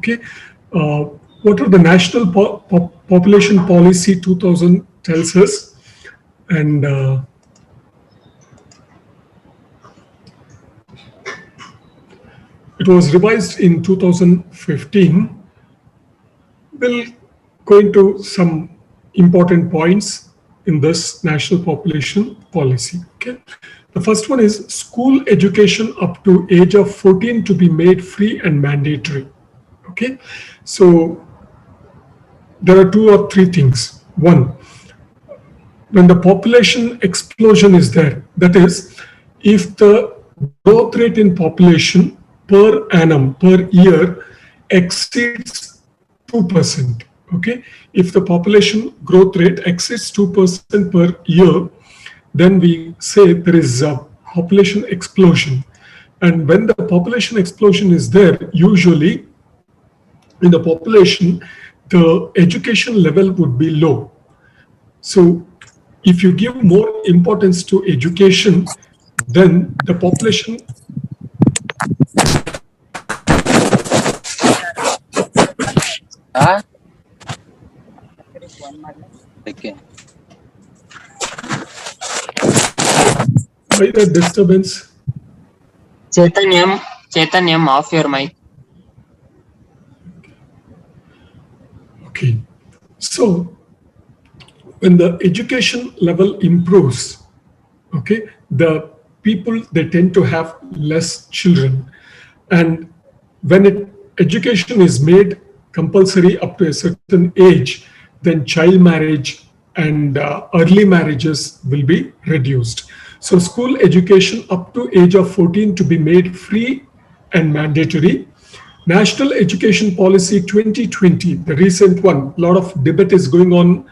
Okay, what are the national population policy 2000 tells us, and it was revised in 2015. We'll go into some important points in this national population policy. Okay, the first one is school education up to age of 14 to be made free and mandatory. Okay, so there are 2 or 3 things. One, when the population explosion is there, that is, if the growth rate in population per annum, per year, exceeds 2%, okay? If the population growth rate exceeds 2% per year, then we say there is a population explosion. And when the population explosion is there, usually in the population, the education level would be low. So if you give more importance to education, then the population by the disturbance. Chaitanyam, off your mic. Okay, so when the education level improves, okay, the people, they tend to have less children, and when education is made compulsory up to a certain age, then child marriage and early marriages will be reduced. So school education up to age of 14 to be made free and mandatory. National Education Policy 2020, the recent one, a lot of debate is going on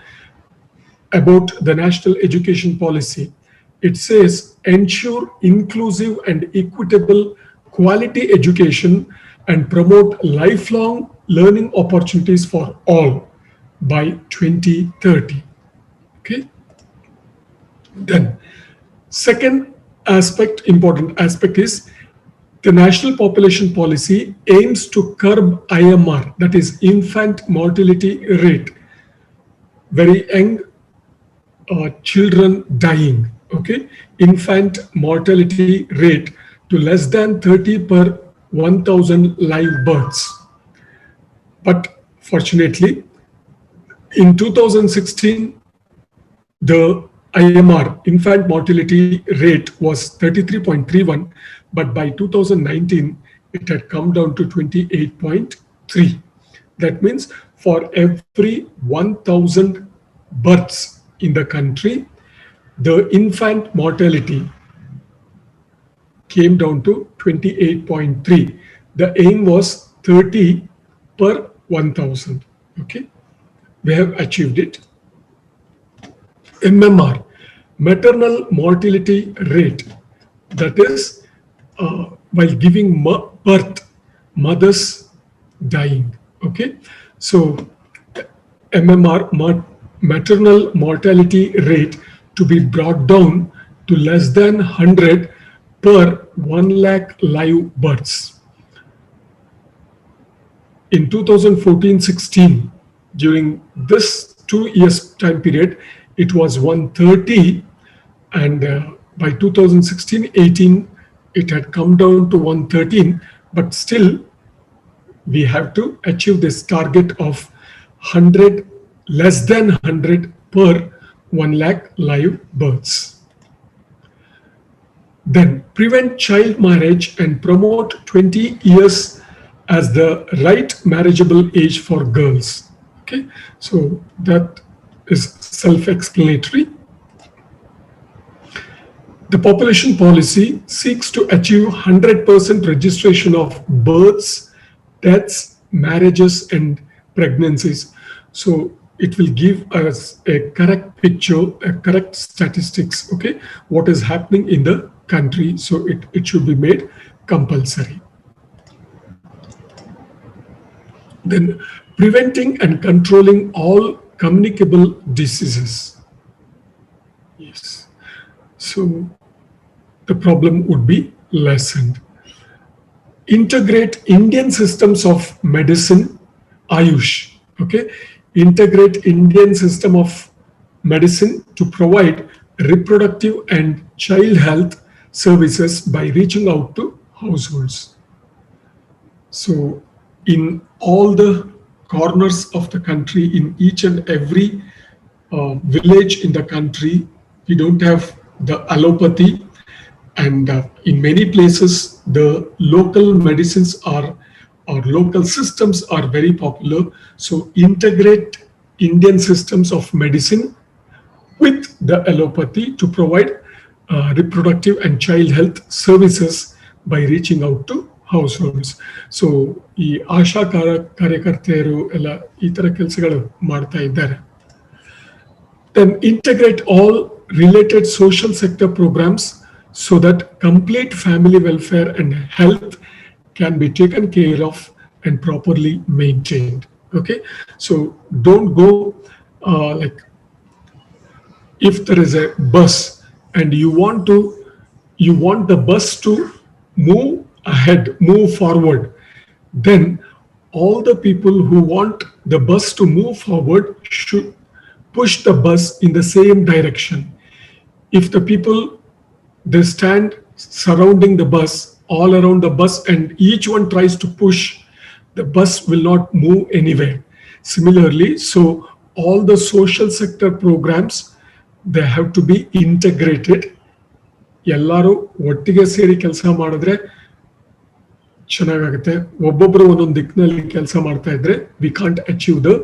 about the National Education Policy. It says ensure inclusive and equitable quality education and promote lifelong learning opportunities for all by 2030. Okay. Then, second aspect, important aspect is the National Population Policy aims to curb IMR, that is infant mortality rate, very young children dying, okay, infant mortality rate to less than 30 per 1,000 live births. But fortunately, in 2016, the IMR, infant mortality rate, was 33.31, but by 2019, it had come down to 28.3. That means for every 1,000 births in the country, the infant mortality came down to 28.3. The aim was 30 per 1,000. Okay, we have achieved it. MMR, maternal mortality rate, that is while giving birth, mothers dying. Okay, so MMR, maternal mortality rate, to be brought down to less than 100 per 1 lakh live births. In 2014-16, during this 2 years time period, it was 130, and by 2016-18, it had come down to 113, but still we have to achieve this target of 100, less than 100 per 1 lakh live births. Then prevent child marriage and promote 20 years as the right marriageable age for girls. Okay, so that is self-explanatory. The population policy seeks to achieve 100% registration of births, deaths, marriages, and pregnancies. So it will give us a correct picture, a correct statistics, okay, what is happening in the country. So it should be made compulsory. Then preventing and controlling all communicable diseases. Yes. So the problem would be lessened. integrate Indian systems of medicine, Ayush, okay, integrate Indian system of medicine to provide reproductive and child health services by reaching out to households. So, in all the corners of the country, in each and every village in the country, we don't have the allopathy, and in many places, the local medicines are or local systems are very popular. So, integrate Indian systems of medicine with the allopathy to provide reproductive and child health services by reaching out to households. So ಈ ಆಶಾ ಕಾರ್ಯಕರ್ತೆಯರು ಎಲ್ಲ ಈ ತರ ಕೆಲಸಗಳು ಮಾಡ್ತಾ ಇದ್ದಾರೆ. Then integrate all related social sector programs so that complete family welfare and health can be taken care of and properly maintained. Okay, so don't go like if there is a bus and you want the bus to move ahead, move forward, then all the people who want the bus to move forward should push the bus in the same direction. If the people they stand surrounding the bus, all around the bus, and each one tries to push, the bus will not move anywhere. Similarly, so all the social sector programs, they have to be integrated. ಎಲ್ಲರೂ ಒಟ್ಟಿಗೆ ಸೇರಿ ಕೆಲಸ ಮಾಡಿದ್ರೆ ಚೆನ್ನಾಗುತ್ತೆ. ಒಬ್ಬೊಬ್ಬರು ಒಂದೊಂದು ದಿಕ್ಕಿನಲ್ಲಿ ಕೆಲಸ ಮಾಡ್ತಾ ಇದ್ರೆ we can't achieve the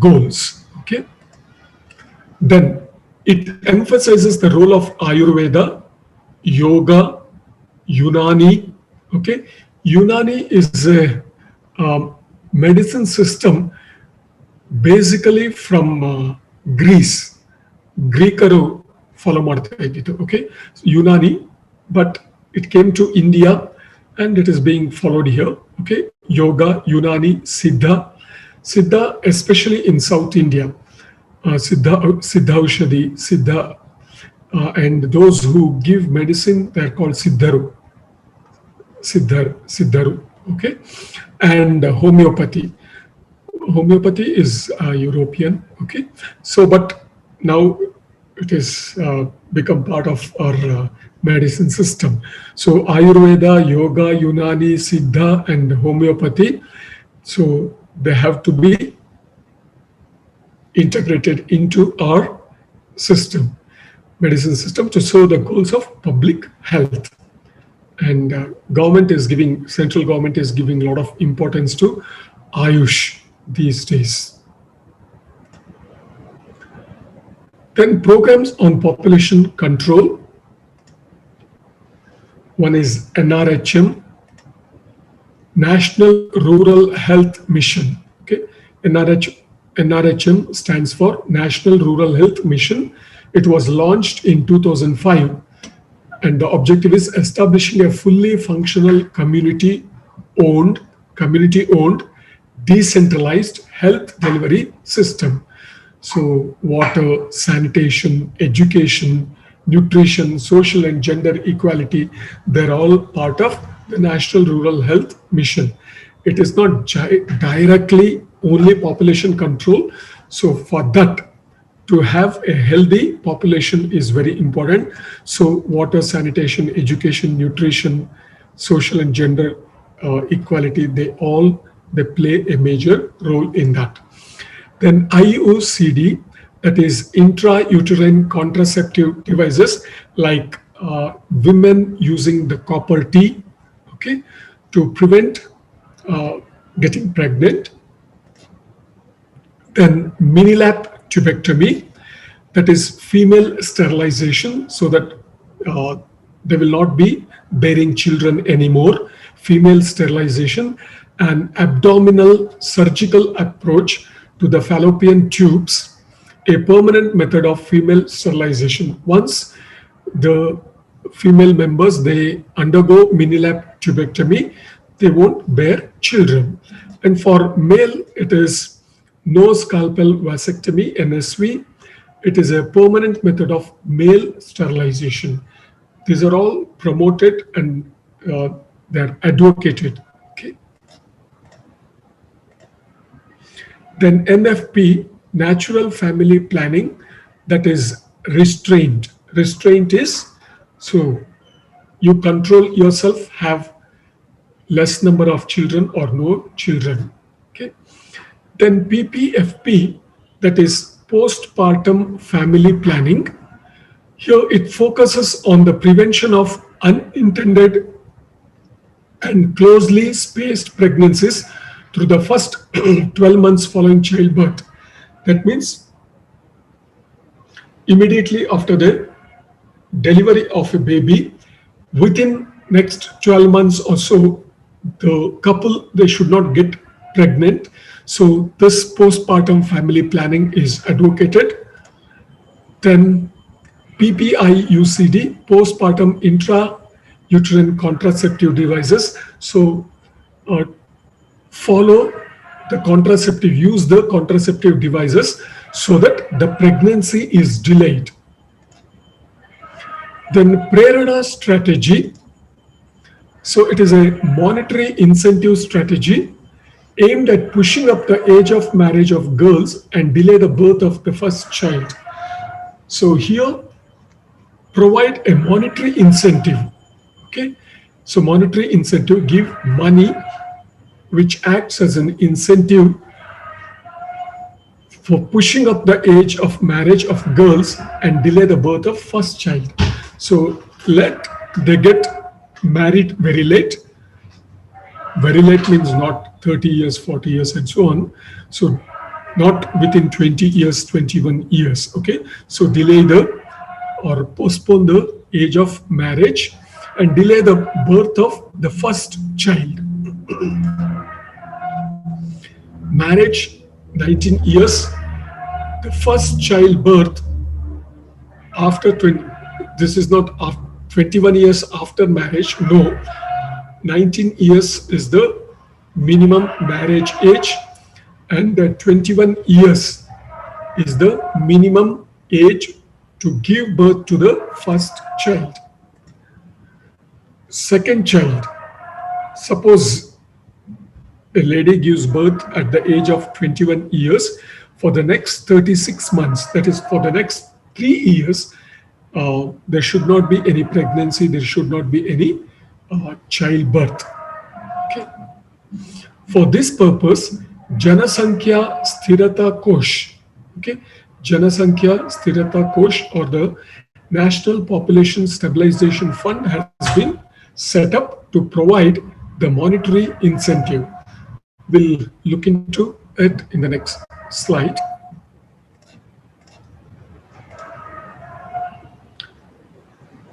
goals. Okay, then it emphasizes the role of Ayurveda, yoga, Unani. Okay, Unani is a medicine system basically from Greece. Greekರು follow ಮಾಡ್ತಾ ಇದ್ದಿದ್ದು. Okay, Unani, but it came to India and it is being followed here. Okay, yoga, Unani, Siddha, especially in South India. Siddha Aushadhi, Siddha, and those who give medicine, they are called Siddharu. Okay, and homeopathy. Homeopathy is European. Okay, so but now it is become part of our medicine system. So Ayurveda, yoga, Unani, Siddha, and homeopathy. So they have to be integrated into our system, medicine system, to serve the goals of public health. And central government is giving a lot of importance to Ayush these days. Then programs on population control. One is NRHM, National Rural Health Mission. Okay, NRHM stands for National Rural Health Mission. It was launched in 2005, and the objective is establishing a fully functional community-owned, decentralized health delivery system. So water, sanitation, education, nutrition, social and gender equality, they're all part of the National Rural Health Mission. It is not directly only population control. So for that, to have a healthy population is very important. So water, sanitation, education, nutrition, social and gender equality, they play a major role in that. Then IUCD, that is intrauterine contraceptive devices, like women using the copper T, okay, to prevent getting pregnant. Then minilap tubectomy, that is female sterilization, so that they will not be bearing children anymore. Female sterilization and abdominal surgical approach to the fallopian tubes, a permanent method of female sterilization. Once the female members, they undergo minilap tubectomy, they won't bear children. And for male, it is no scalpel vasectomy, NSV. It is a permanent method of male sterilization. These are all promoted and they're advocated. Okay. Then NFP, natural family planning, that is restraint. Restraint is, so you control yourself, have less number of children or no children. Okay. Then PPFP, that is postpartum family planning. Here it focuses on the prevention of unintended and closely spaced pregnancies through the first 12 months following childbirth. That means immediately after the delivery of a baby, within next 12 months or so, the couple, they should not get pregnant. So this postpartum family planning is advocated. Then PPIUCD, postpartum intrauterine contraceptive devices. So follow the contraceptive, use the contraceptive devices so that the pregnancy is delayed. Then Prerana strategy. So it is a monetary incentive strategy aimed at pushing up the age of marriage of girls and delay the birth of the first child. So here, provide a monetary incentive. Okay, so monetary incentive, give money which acts as an incentive for pushing up the age of marriage of girls and delay the birth of first child. So let they get married very late. Very late means not 30 years, 40 years, and so on. So not within 20 years, 21 years. Okay, so delay the or postpone the age of marriage and delay the birth of the first child. Marriage 19 years, the first child birth after 20. This is not after 21 years after marriage. No, 19 years is the minimum marriage age, and 21 years is the minimum age to give birth to the first child. Second child, suppose a lady gives birth at the age of 21 years, for the next 36 months, that is for the next 3 years, there should not be any pregnancy, there should not be any childbirth. Okay. For this purpose, Janasankhya Sthirata Kosh, okay, Janasankhya Sthirata Kosh, or the National Population Stabilization Fund, has been set up to provide the monetary incentive. We'll look into it in the next slide.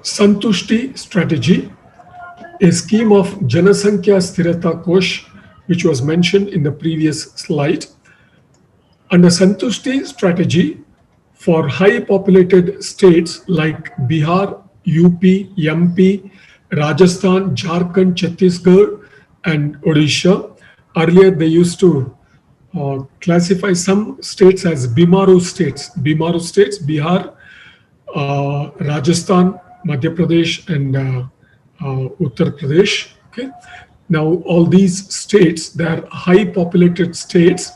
Santushti strategy, a scheme of Janasankhya Sthirata Kosh, which was mentioned in the previous slide. Under Santushti strategy, for high populated states like Bihar, UP, MP, Rajasthan, Jharkhand, Chhattisgarh, and Odisha, earlier they used to classify some states as Bimaru states. Bimaru states, Bihar, Rajasthan, Madhya Pradesh, and Uttar Pradesh. Okay. Now all these states, they are high populated states.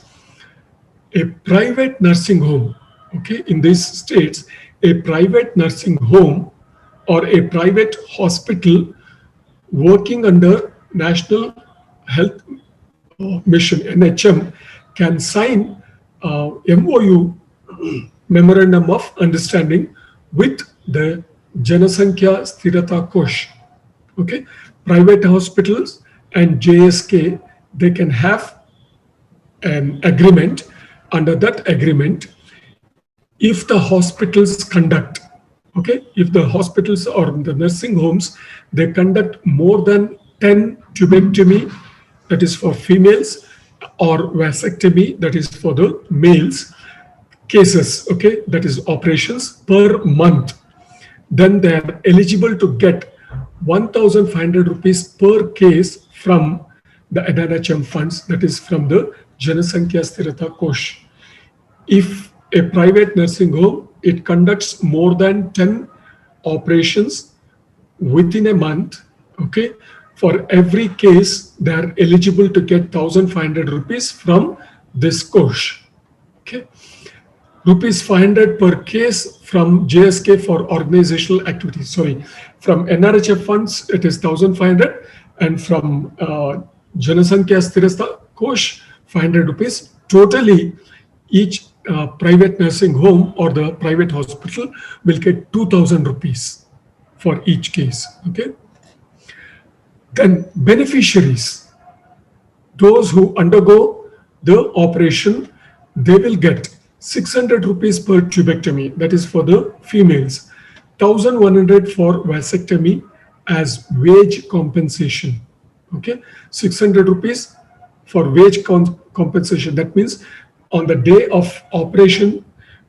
A private nursing home, okay, in these states, a private nursing home or a private hospital working under National Health Mission, NHM, can sign MOU, Memorandum of Understanding, with the Janasankhya Sthirata Kosh. Okay, private hospitals and JSK, they can have an agreement. Under that agreement, if the hospitals conduct, okay, if the hospitals or the nursing homes, they conduct more than 10 tubectomy, that is for females, or vasectomy, that is for the males, cases, okay, that is operations per month, then they are eligible to get 1,500 rupees per case from the NHM funds, that is from the Janasankhya Sthirata Kosh. If a private nursing home, it conducts more than 10 operations within a month, okay, for every case, they are eligible to get 1,500 rupees from this course. Okay. Rupees 500 per case from JSK for organizational activities. Sorry, from NRHF funds, it is 1,500, and from Janasankhya Sthirastha Kosh, 500 rupees. Totally, each private nursing home or the private hospital will get 2,000 rupees for each case. Okay. Then beneficiaries, those who undergo the operation, they will get 600 rupees per tubectomy, that is for the females, 1,100 for vasectomy as wage compensation. Okay, 600 rupees for wage compensation. That means on the day of operation,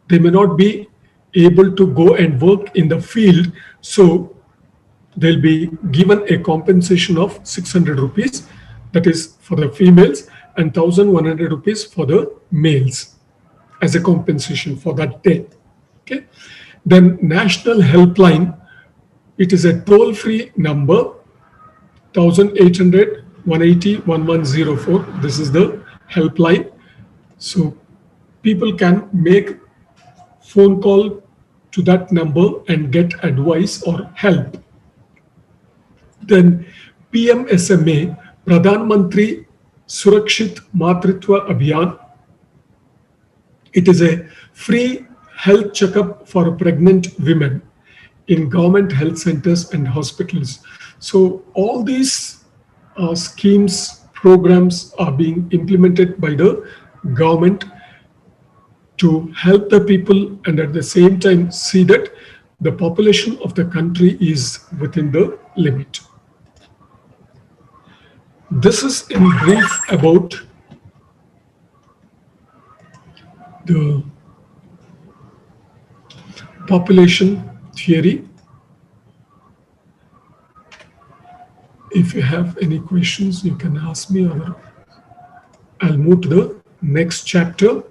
they may not be able to go and work in the field, so they'll be given a compensation of 600 rupees, that is for the females, and 1,100 rupees for the males as a compensation for that day. Okay. Then national helpline, it is a toll-free number, 1800 180 1104. This is the helpline. So people can make phone call to that number and get advice or help. Then PMSMA, Pradhan Mantri Surakshit Matritva Abhiyan. It is a free health checkup for pregnant women in government health centers and hospitals. So all these schemes, programs are being implemented by the government to help the people and at the same time see that the population of the country is within the limit. This is in brief about the population theory. If you have any questions, you can ask me, or I'll move to the next chapter.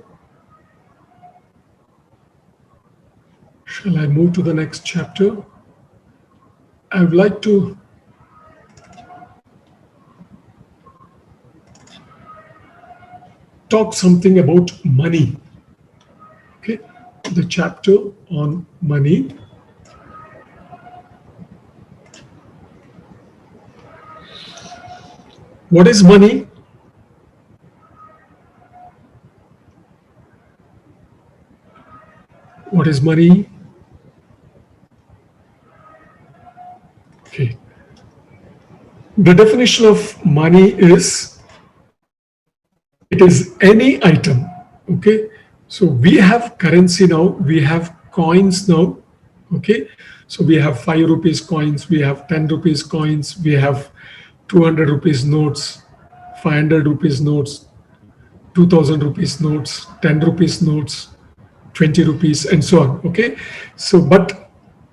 Shall I move to the next chapter? I would like to talk something about money. Okay, the chapter on money. What is money? What is money? Okay. The definition of money is, it is any item. Okay. So we have currency now, we have coins now. Okay. So we have 5 rupees coins, we have 10 rupees coins, we have 200 rupees notes, 500 rupees notes, 2000 rupees notes, 10 rupees notes, 20 rupees, and so on. Okay. So, but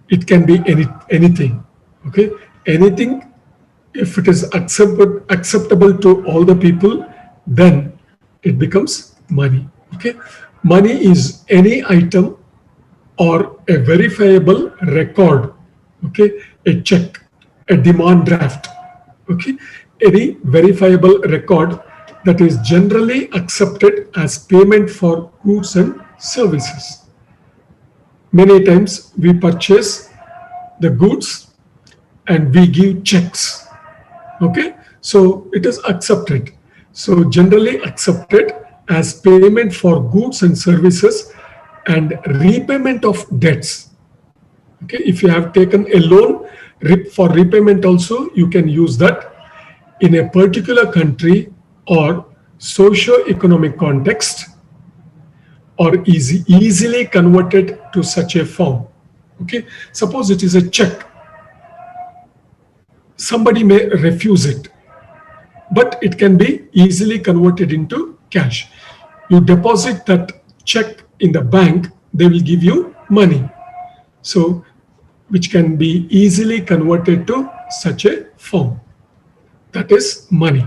it can be anything. Okay. Anything, if it is acceptable to all the people, then it becomes money. Okay. Money is any item or a verifiable record. Okay. A check, a demand draft. Okay. Any verifiable record that is generally accepted as payment for goods and services. Many times we purchase the goods and we give checks. Okay. So it is accepted. So generally accepted as payment for goods and services and repayment of debts. Okay. If you have taken a loan for repayment also, you can use that in a particular country or socio-economic context, or easily converted to such a form. Okay. Suppose it is a check. Somebody may refuse it, but it can be easily converted into cash. You deposit that check in the bank, they will give you money. So, which can be easily converted to such a form. That is money.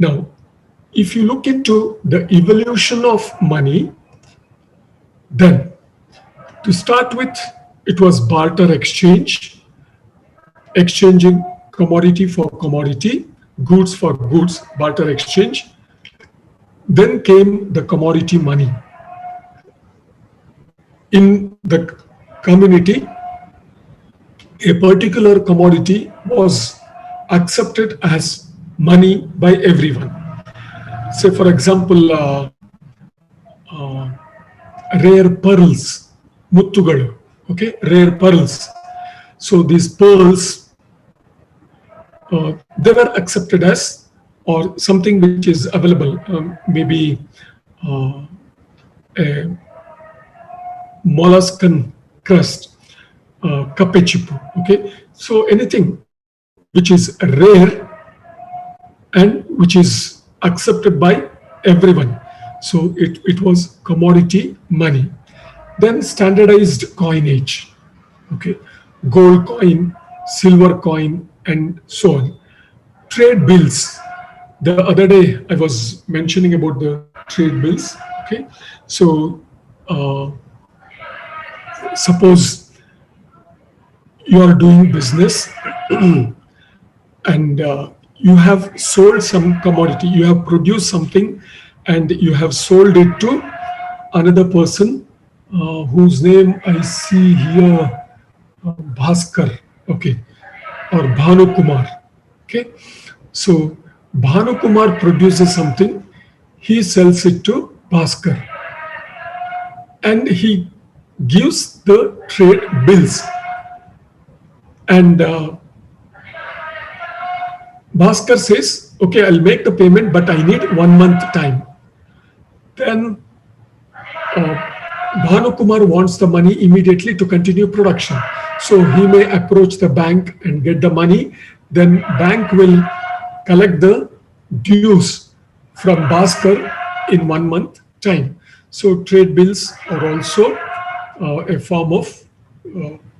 Now, if you look into the evolution of money, then to start with, it was barter exchange, exchanging commodity for commodity, goods for goods, barter exchange. Then came the commodity money. In the community, a particular commodity was accepted as money by everyone. Say, for example, rare pearls, muttugalu, okay, rare pearls. So these pearls, they were accepted as, or something which is available, maybe a molluscan crust, capechipu, okay. So anything which is rare and which is accepted by everyone. So it was commodity money. Then standardized coinage, okay, gold coin, silver coin, and so on. Trade bills. The other day I was mentioning about the trade bills, okay. So suppose you are doing business and you have sold some commodity, you have produced something and you have sold it to another person whose name I see here, Bhaskar, okay, or Bhanu Kumar, okay. So Bhanu Kumar produces something, he sells it to Bhaskar and he gives the trade bills, and Bhaskar says, okay, I'll make the payment, but I need 1 month time. Then Bhanu Kumar wants the money immediately to continue production. So he may approach the bank and get the money. Then bank will collect the dues from Bhaskar in 1 month time. So trade bills are also a form of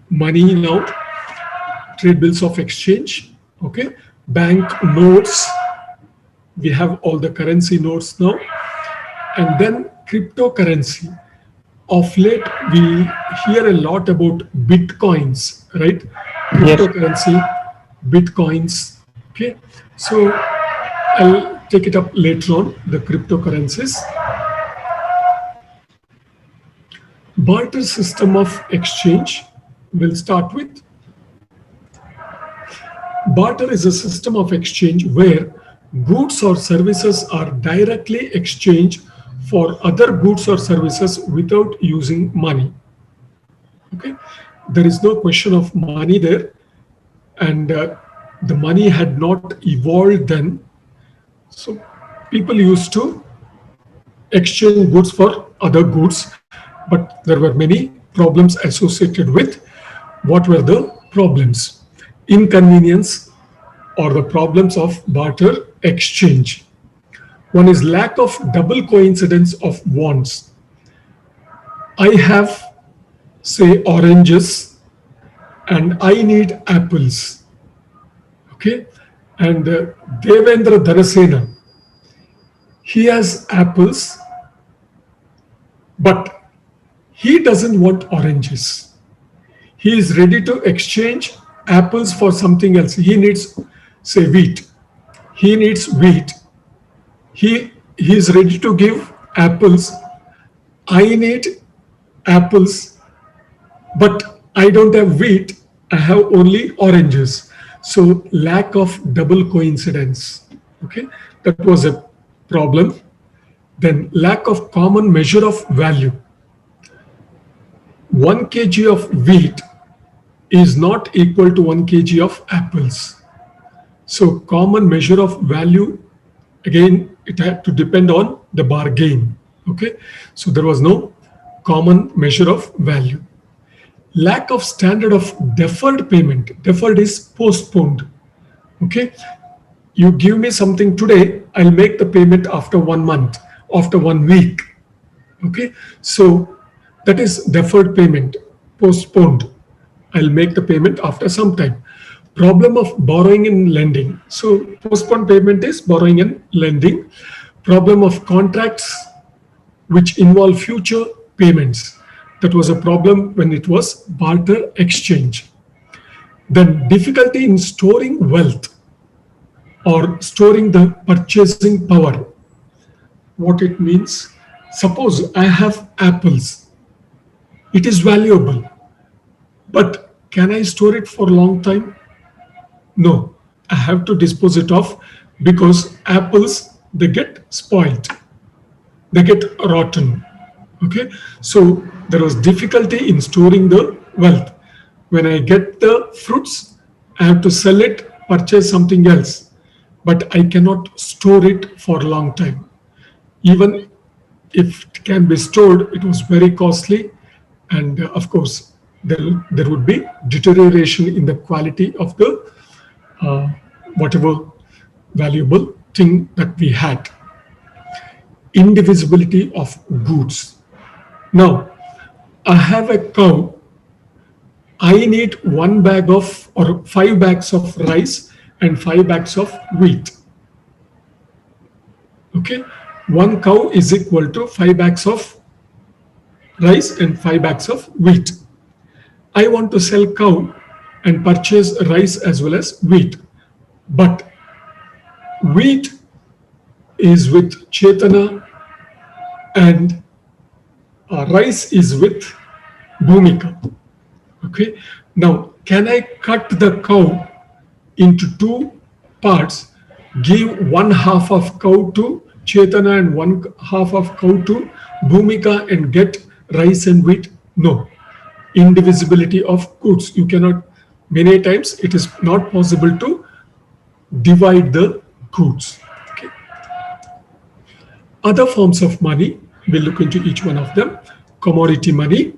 money now. Trade bills of exchange, okay. Bank notes, we have all the currency notes now. And then cryptocurrency. Of late, we hear a lot about bitcoins, right? Yes. Cryptocurrency, bitcoins, okay. So I'll take it up later on, the cryptocurrencies. Barter system of exchange, we'll start with. Barter is a system of exchange where goods or services are directly exchanged for other goods or services without using money. Okay, there is no question of money there, and the money had not evolved then. So people used to exchange goods for other goods, but there were many problems associated with. What were the problems? Inconvenience or the problems of barter exchange. One is lack of double coincidence of wants. I have, say, oranges and I need apples. Okay, and Devendra Dhanasena, he has apples, but he doesn't want oranges. He is ready to exchange apples for something else. He needs, say, wheat. He needs wheat. He is ready to give apples. I need apples, but I don't have wheat. I have only oranges. So lack of double coincidence. Okay, that was a problem. Then lack of common measure of value. 1 kg of wheat is not equal to 1 kg of apples. So common measure of value, again, it had to depend on the bargain. Okay, so there was no common measure of value. Lack of standard of deferred payment. Deferred is postponed. Okay, you give me something today, I'll make the payment after 1 month, after 1 week. Okay, so that is deferred payment, postponed. I'll make the payment after some time. Problem of borrowing and lending. So postponed payment is borrowing and lending. Problem of contracts which involve future payments. That was a problem when it was barter exchange. Then difficulty in storing wealth or storing the purchasing power. What it means? Suppose I have apples. It is valuable, but can I store it for a long time? No, I have to dispose it off because apples, they get spoiled, they get rotten. Okay, so there was difficulty in storing the wealth. When I get the fruits, I have to sell it, purchase something else, but I cannot store it for a long time. Even if it can be stored, it was very costly, and of course, there would be deterioration in the quality of the uh, whatever valuable thing that we had. Indivisibility of goods. Now, I have a cow. I need one bag of or 5 bags of rice and 5 bags of wheat. Okay, one cow is equal to 5 bags of rice and 5 bags of wheat. I want to sell cow and purchase rice as well as wheat, but wheat is with Chetana and rice is with Bhumika. Okay. Now, can I cut the cow into 2 parts, give one half of cow to Chetana and one half of cow to Bhumika and get rice and wheat? No. Indivisibility of goods. You cannot, many times it is not possible to divide the goods. Okay. Other forms of money, we'll look into each one of them. Commodity money.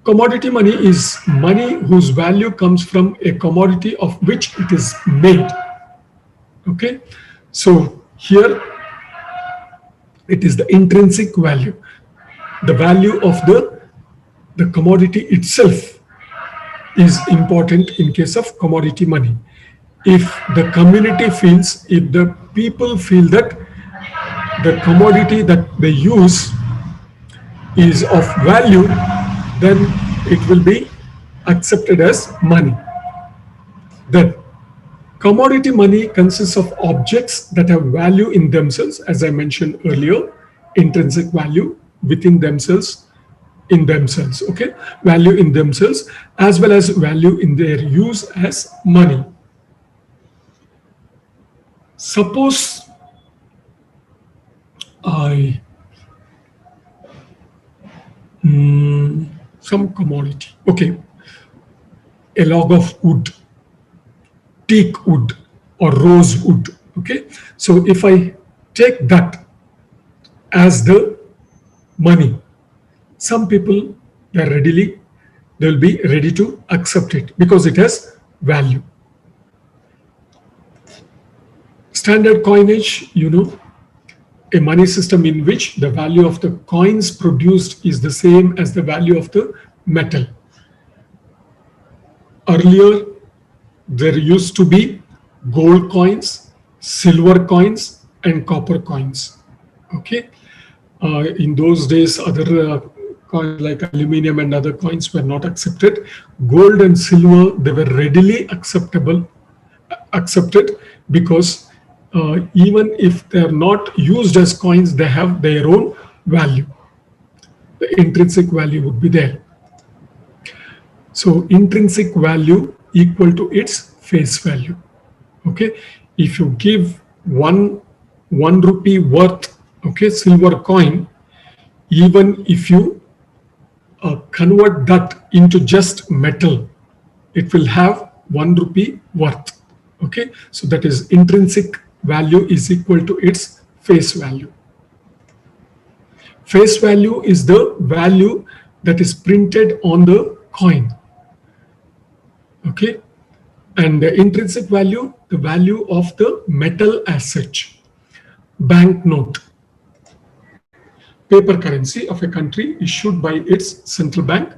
Commodity money is money whose value comes from a commodity of which it is made. Okay, so here it is the intrinsic value, the value of the commodity itself is important in case of commodity money. If the community feels, if the people feel that the commodity that they use is of value, then it will be accepted as money. Then commodity money consists of objects that have value in themselves, as I mentioned earlier, intrinsic value within themselves, in themselves, okay, value in themselves, as well as value in their use as money. Suppose I some commodity, okay, a log of wood, teak wood or rose wood. Okay, so if I take that as the money, some people they'll be ready to accept it because it has value. Standard coinage, a money system in which the value of the coins produced is the same as the value of the metal. Earlier, there used to be gold coins, silver coins, and copper coins. Okay, in those days, other coins like aluminum and other coins were not accepted. Gold and silver, they were readily accepted because even if they are not used as coins, they have their own value. The intrinsic value would be there. So intrinsic value equal to its face value. Okay, if you give one rupee worth, okay, silver coin, even if you convert that into just metal, it will have 1 rupee worth. Okay, so that is intrinsic value is equal to its face value. Face value is the value that is printed on the coin. Okay, and the intrinsic value, the value of the metal as such. Banknote, paper currency of a country issued by its central bank.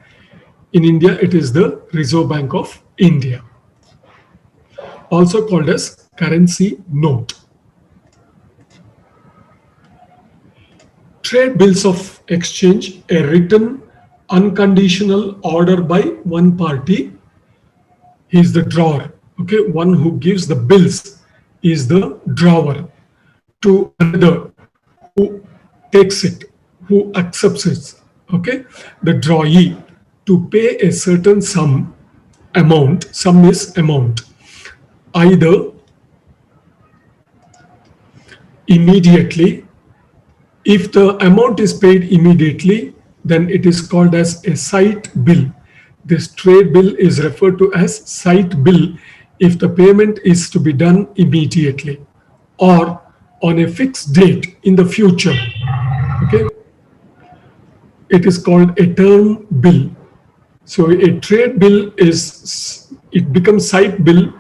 In India, it is the Reserve Bank of India, also called as currency note. Trade bills of exchange, a written unconditional order by one party he is the drawer. Okay, one who gives the bills is the drawer to another who takes it, who accepts it. Okay, the drawee to pay a certain sum is amount, either immediately. If the amount is paid immediately, then it is called as a sight bill. This trade bill is referred to as sight bill if the payment is to be done immediately or on a fixed date in the future. Okay, it is called a term bill. So a trade bill it becomes sight bill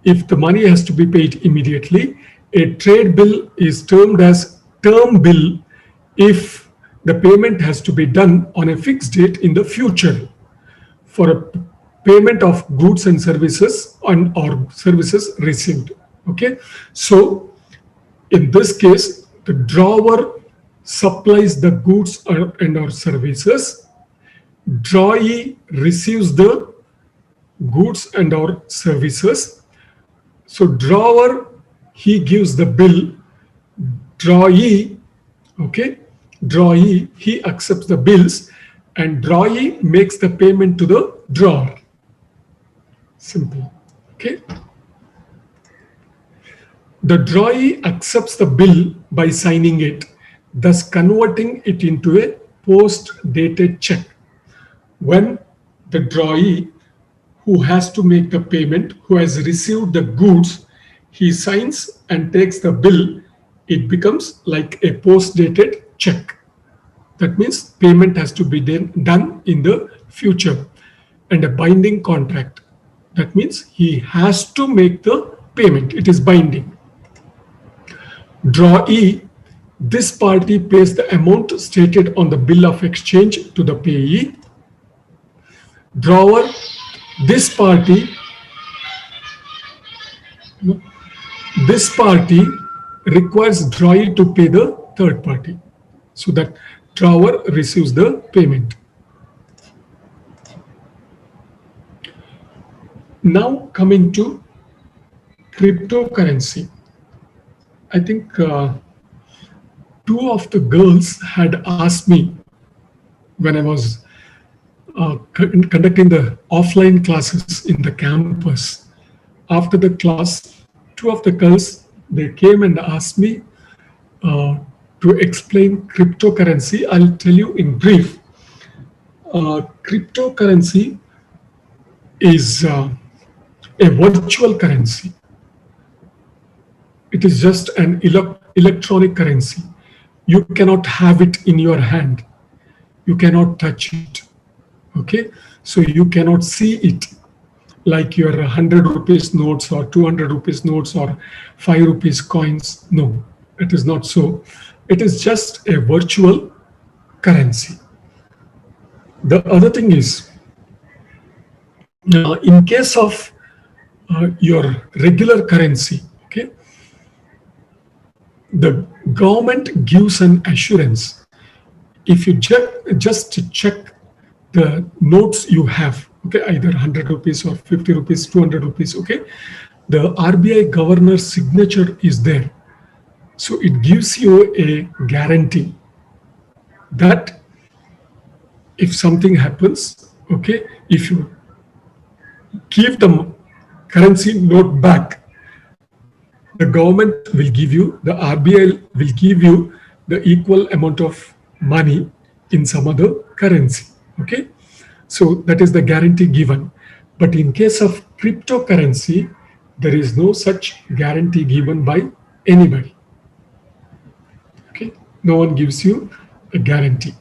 if the money has to be paid immediately. A trade bill is termed as term bill if the payment has to be done on a fixed date in the future for a payment of goods and services or services received. Okay, so in this case, the drawer supplies the goods and or services. Drawee receives the goods and or services. So drawer, he gives the bill. Drawee, okay, drawee, he accepts the bills, and drawee makes the payment to the drawer. Simple. Okay. The drawee accepts the bill by signing it, thus converting it into a post-dated check. When the drawee who has to make the payment, who has received the goods, he signs and takes the bill, it becomes like a post-dated check. That means payment has to be done in the future, and a binding contract. That means he has to make the payment. It is binding. Drawee, this party pays the amount stated on the bill of exchange to the payee. Drawer, this party requires drawee to pay the third party, so that drawer receives the payment. Now coming to cryptocurrency. I think two of the girls had asked me when I was conducting the offline classes in the campus. After the class, two of the girls, they came and asked me to explain cryptocurrency. I'll tell you in brief. Cryptocurrency is a virtual currency. It is just an electronic currency. You cannot have it in your hand. You cannot touch it. Okay, so you cannot see it like your 100 rupees notes or 200 rupees notes or 5 rupees coins. No, it is not so. It is just a virtual currency. The other thing is, in case of your regular currency, okay, the government gives an assurance. If you just check the notes you have, okay, either 100 rupees or 50 rupees, 200 rupees, okay, the RBI governor's signature is there. So it gives you a guarantee that if something happens, okay, if you give the currency note back, the government will give you, the RBI will give you the equal amount of money in some other currency. Okay, so that is the guarantee given. But in case of cryptocurrency, there is no such guarantee given by anybody. Okay, no one gives you a guarantee.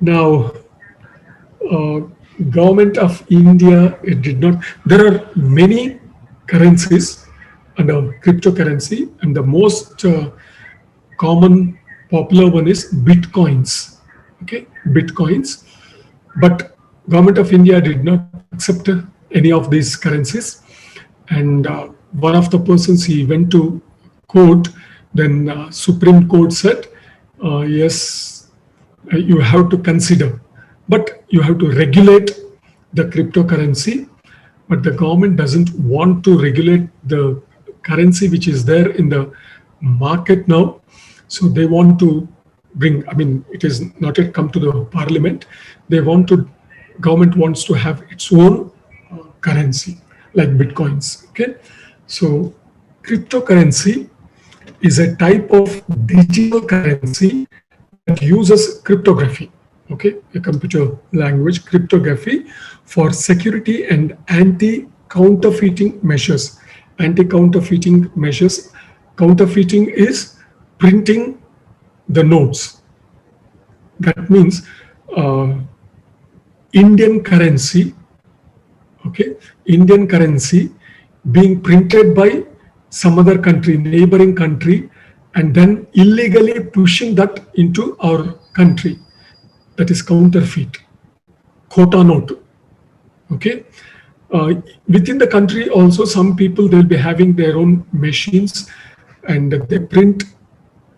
Now, government of India, it did not. There are many currencies under cryptocurrency, and the most common popular one is bitcoins. Okay, bitcoins. But government of India did not accept any of these currencies, and one of the persons, he went to court. Then Supreme Court said, yes, you have to consider, but you have to regulate the cryptocurrency. but the government doesn't want to regulate the currency which is there in the market now. So they want to bring, I mean, it is not yet come to the parliament. They want to, government wants to have its own currency like bitcoins. Okay. So cryptocurrency is a type of digital currency that uses cryptography, okay, a computer language, cryptography, for security and anti-counterfeiting measures. Anti-counterfeiting measures. Counterfeiting is printing the notes. That means Indian currency, okay, Indian currency being printed by some other country, neighboring country, and then illegally pushing that into our country. That is counterfeit, quota note. Okay. Within the country also, some people, they'll be having their own machines and they print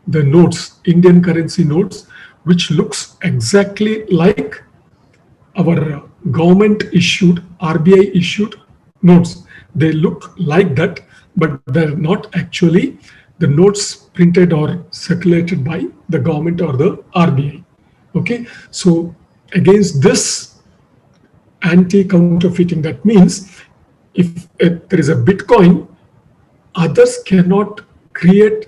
the notes, Indian currency notes, which looks exactly like our government issued, RBI issued notes. They look like that, but they're not actually the notes printed or circulated by the government or the RBI. Okay, so against this anti-counterfeiting, that means if there is a Bitcoin, others cannot create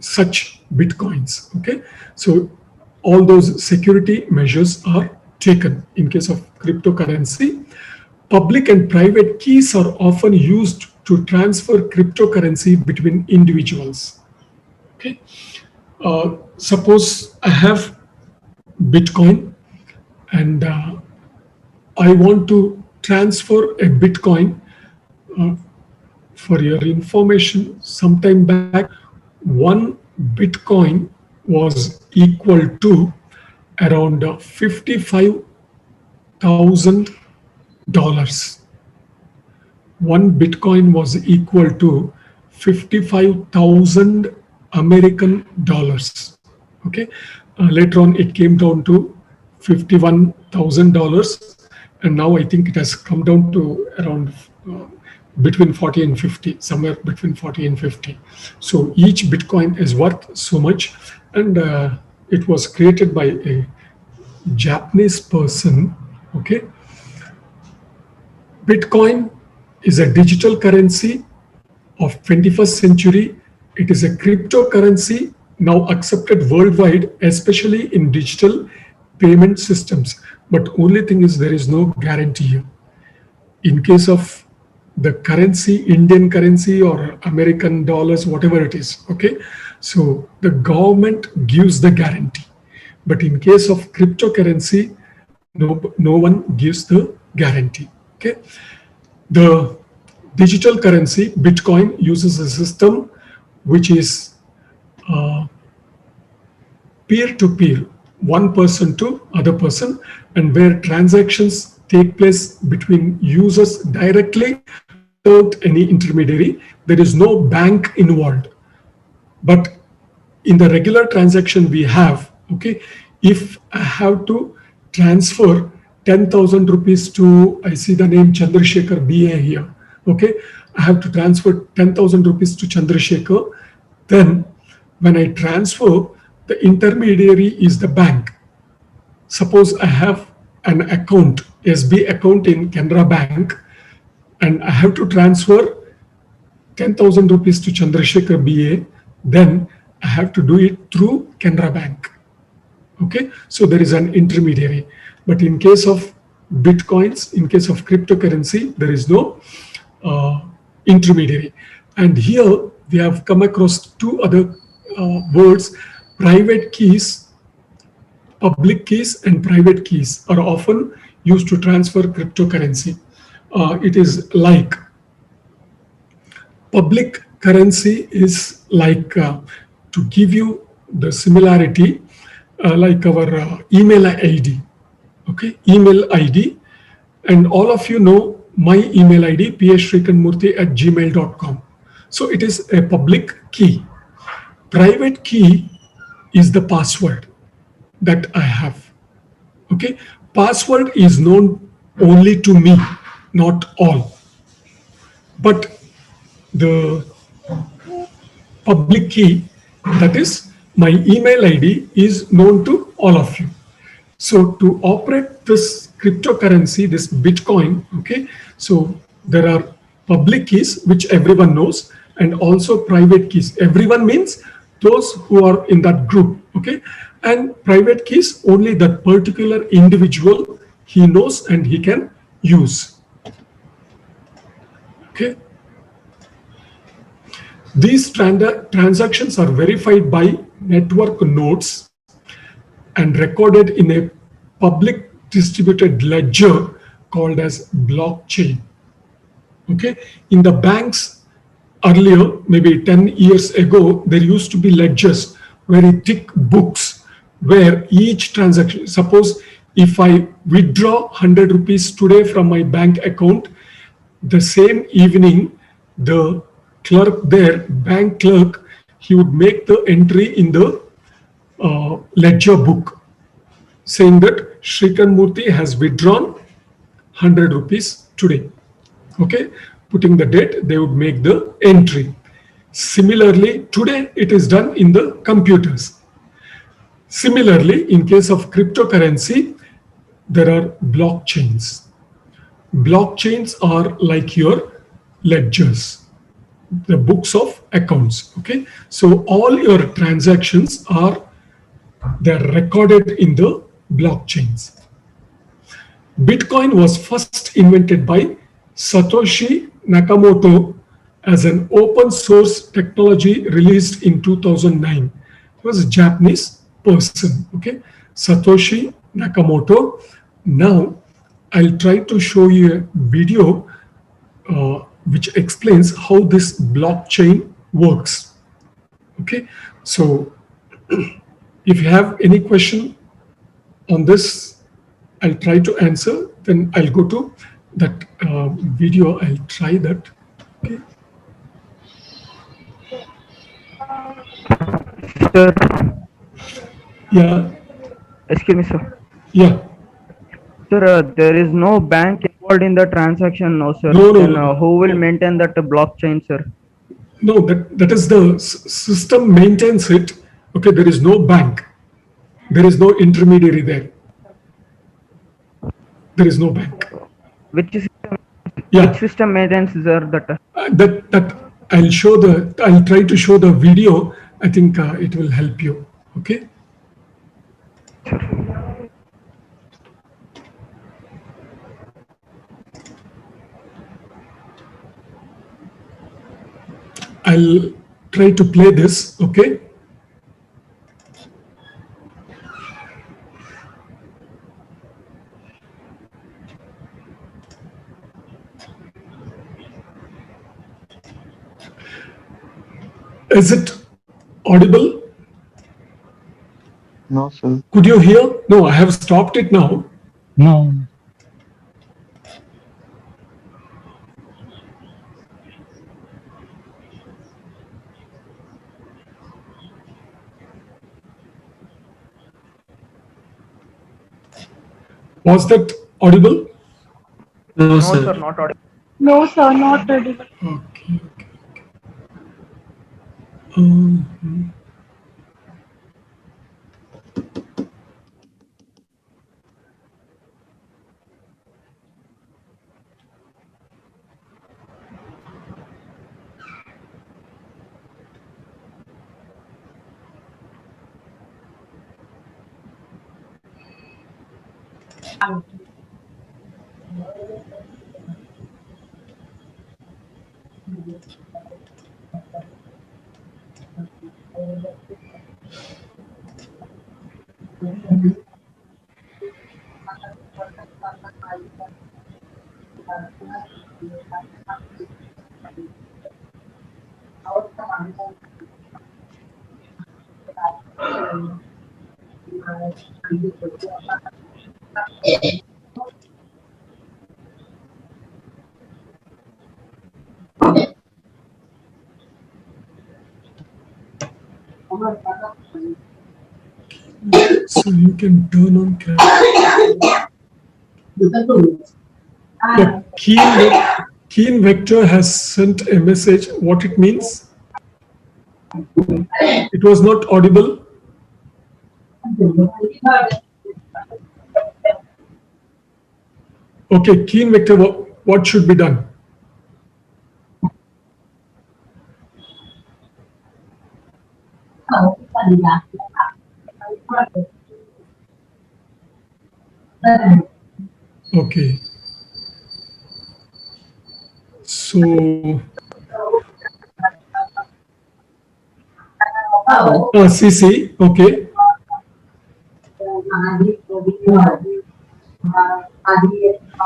such Bitcoins. Okay, so all those security measures are taken in case of cryptocurrency. Public and private keys are often used to transfer cryptocurrency between individuals. Okay, suppose I have Bitcoin and I want to transfer a Bitcoin. For your information, sometime back, one Bitcoin was equal to around $55,000. One Bitcoin was equal to 55,000 American dollars. Okay. Later on, it came down to $51,000, and now I think it has come down to around between 40 and 50, somewhere between 40 and 50. So each Bitcoin is worth so much, and it was created by a Japanese person. Okay. Bitcoin is a digital currency of 21st century. It is a cryptocurrency now accepted worldwide, especially in digital payment systems. But only thing is there is no guarantee here. In case of the currency, Indian currency or American dollars, whatever it is, okay? So the government gives the guarantee. But in case of cryptocurrency, no one gives the guarantee, okay? The digital currency, Bitcoin, uses a system which is peer-to-peer, one person to other person, and where transactions take place between users directly without any intermediary. There is no bank involved. But in the regular transaction we have, okay, if I have to transfer 10,000 rupees to, I see the name Chandrasekhar BA here, okay, I have to transfer 10,000 rupees to Chandrasekhar. Then when I transfer, the intermediary is the bank. Suppose I have an account, SB account in Canara Bank, and I have to transfer 10,000 rupees to Chandrasekhar BA, then I have to do it through Canara Bank. Okay, so there is an intermediary. But in case of Bitcoins, in case of cryptocurrency, there is no intermediary. And here we have come across two other words: private keys, public keys, and private keys are often used to transfer cryptocurrency. It is like public currency is like, to give you the similarity, like our email ID. Okay, email ID, and all of you know my email ID, phshrikantmurthy@gmail.com. So it is a public key. Private key is the password that I have. Okay, password is known only to me. not all. But the public key, that is my email ID, is known to all of you. So to operate this cryptocurrency, this Bitcoin, okay, so there are public keys which everyone knows, and also private keys. Everyone means those who are in that group, okay, and private keys only that particular individual he knows and he can use. Okay. These transactions are verified by network nodes and recorded in a public distributed ledger called as blockchain. Okay, in the banks earlier, maybe 10 years ago, there used to be ledgers, very thick books where each transaction, suppose if I withdraw 100 rupees today from my bank account, the same evening, the clerk there, bank clerk, he would make the entry in the ledger book saying that Shivakantha Murthy has withdrawn 100 rupees today. Okay, putting the date, they would make the entry. Similarly, today it is done in the computers. Similarly, in case of cryptocurrency, there are blockchains. Blockchains are like your ledgers, the books of accounts. Okay, so all your transactions are, they're recorded in the blockchains. Bitcoin was first invented by Satoshi Nakamoto as an open source technology released in 2009. He was a Japanese person, okay? Satoshi Nakamoto. Now, I'll try to show you a video which explains how this blockchain works, okay? So, if you have any question on this, I'll try to answer, then I'll go to that video, I'll try that. Okay. Sir, Yeah, excuse me, sir. yeah. Sir, there is no bank involved in the transaction, no, sir. No, no, Then no. who will maintain that blockchain, sir? No, that is the system maintains it. Okay, there is no bank. There is no intermediary there. There is no bank. Which system, Yeah. which system maintains, sir, that? That I'll try to show the video. I think it will help you. Okay. I'll try to play this. Okay. Is it audible? No, sir. Could you hear? No, I have stopped it now. No. Was that audible? No, No, sir. sir, not audible. No, sir, not audible. Okay. Mhm. So you can turn on camera. The keen vector has sent a message. What it means? It was not audible. Okay, keen vector, what should be done? Okay. So, CC, okay.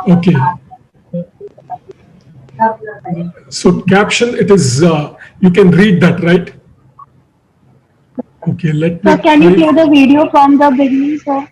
Okay. So caption, it is, you can read that, right? Okay, let me Sir, can you try. play the video from the beginning, sir?